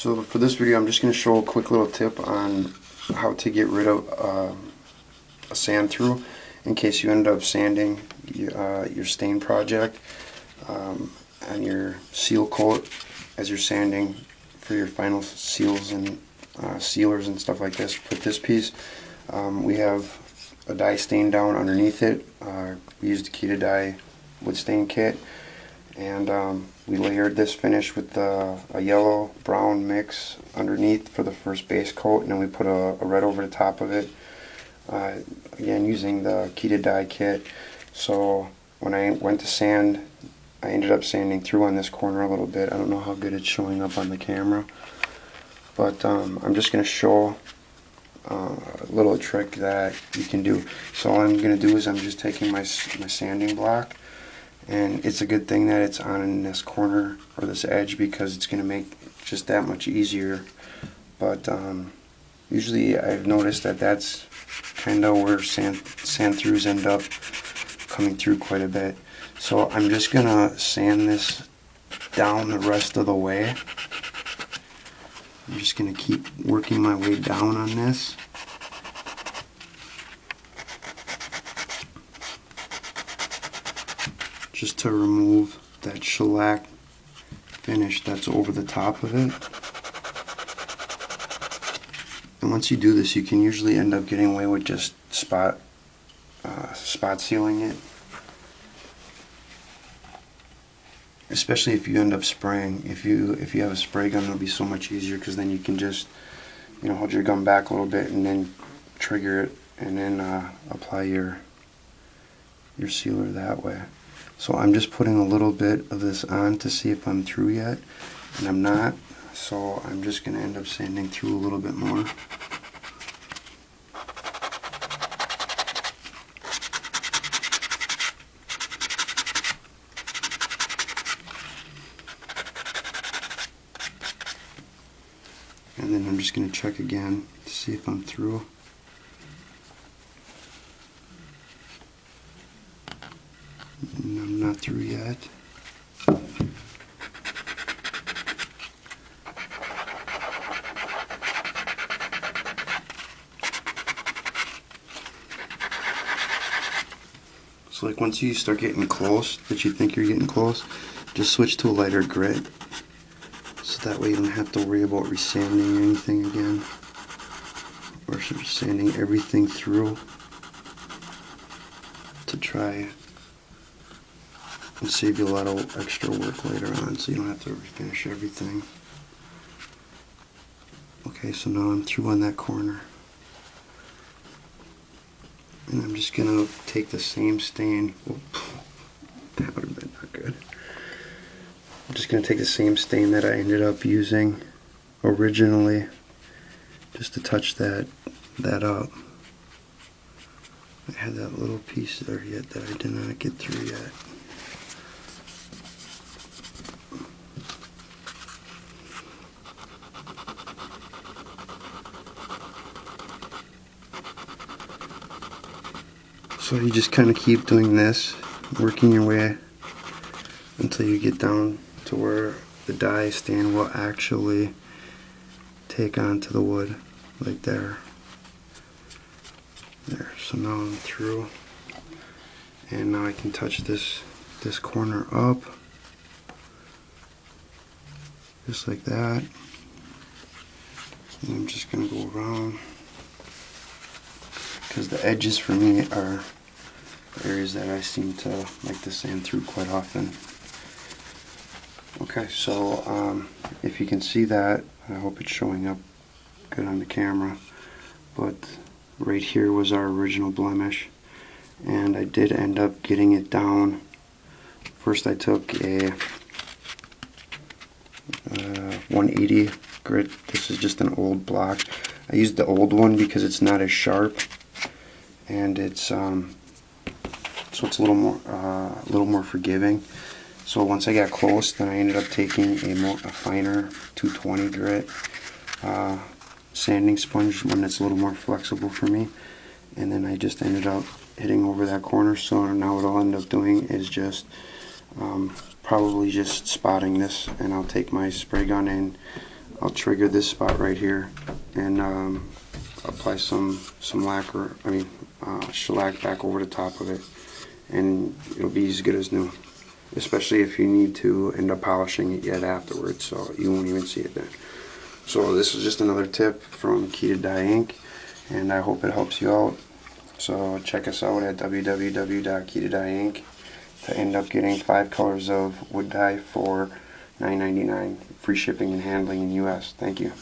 So for this video I'm just going to show a quick little tip on how to get rid of a sand through in case you end up sanding your stain project on your seal coat as you're sanding for your final seals and sealers and stuff like this. With this piece we have a dye stain down underneath it. We used the Key2Dye wood stain kit, and we layered this finish with a yellow brown mix underneath for the first base coat, and then we put a red over the top of it, again using the Key2Dye kit. So when I went to sand, I ended up sanding through on this corner a little bit. I don't know how good it's showing up on the camera, but I'm just going to show a little trick that you can do. So all I'm going to do is I'm just taking my sanding block, and it's a good thing that it's on in this corner or this edge because it's going to make just that much easier. But usually I've noticed that that's kind of where sand throughs end up coming through quite a bit. So I'm just going to sand this down the rest of the way. I'm just going to keep working my way down on this. Just to remove that shellac finish that's over the top of it. And once you do this, you can usually end up getting away with just spot sealing it. Especially if you end up spraying. If you have a spray gun, it'll be so much easier because then you can just, hold your gun back a little bit and then trigger it and then apply your sealer that way. So I'm just putting a little bit of this on to see if I'm through yet, and I'm not, so I'm just going to end up sanding through a little bit more. And then I'm just going to check again to see if I'm through. And I'm not through yet. So like once you start getting close, that you think you're getting close, just switch to a lighter grit. So that way you don't have to worry about resanding anything again. Or just sanding everything through to try and save you a lot of extra work later on, so you don't have to refinish everything. Okay, so now I'm through on that corner. And I'm just going to take the same stain. That would have been not good. I'm just going to take the same stain that I ended up using originally, just to touch that up. I had that little piece there yet that I did not get through yet. So you just kind of keep doing this, working your way until you get down to where the dye stain will actually take onto the wood, like there. There. So now I'm through, and now I can touch this corner up, just like that. And I'm just going to go around, because the edges for me are areas that I seem to like to sand through quite often. Okay, so if you can see that, I hope it's showing up good on the camera, but right here was our original blemish, and I did end up getting it down. First I took a 180 grit. This is just an old block. I used the old one because it's not as sharp, and it's so it's a little more forgiving. So once I got close, then I ended up taking a finer 220 grit sanding sponge, one that's a little more flexible for me, and then I just ended up hitting over that corner. So now what I'll end up doing is just probably just spotting this, and I'll take my spray gun and I'll trigger this spot right here and apply some lacquer, shellac back over the top of it, and it'll be as good as new. Especially if you need to end up polishing it yet afterwards, so you won't even see it then. So this is just another tip from Key to Dye Ink, and I hope it helps you out. So check us out at www.keytodye.inc to end up getting 5 colors of wood dye for $9.99, free shipping and handling in the US. Thank you.